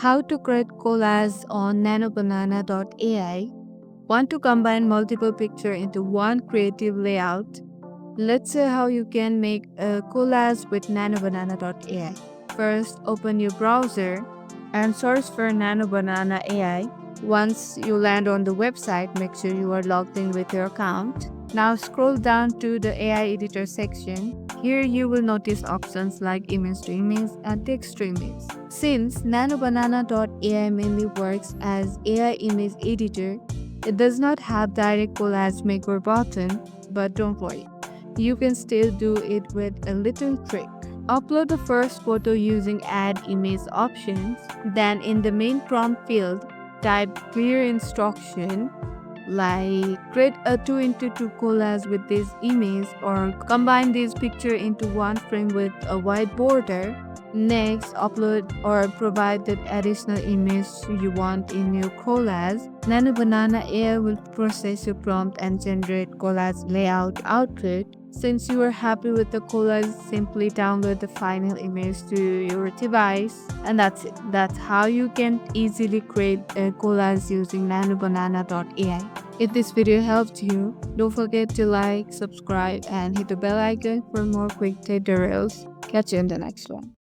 How to create collage on NanoBanana.ai. Want to combine multiple pictures into one creative layout? Let's see how you can make a collage with NanoBanana.ai. First, open your browser and search for NanoBanana AI. Once you land on the website, make sure you are logged in with your account. Now scroll down to the AI editor section. Here you will notice options like image to image and text to image. Since NanoBanana.ai mainly works as AI image editor, it does not have direct collage maker button, but don't worry. You can still do it with a little trick. Upload the first photo using add image options. Then in the main prompt field, type clear instruction like create a 2x2 collage with this image or combine this picture into one frame with a white border. Next, upload or provide the additional image you want in your collage. NanoBanana AI will process your prompt and generate collage layout output. Since you are happy with the collage, simply download the final image to your device, and that's it. That's how you can easily create a collage using NanoBanana.ai. If this video helped you, don't forget to like, subscribe, and hit the bell icon for more quick tutorials. Catch you in the next one.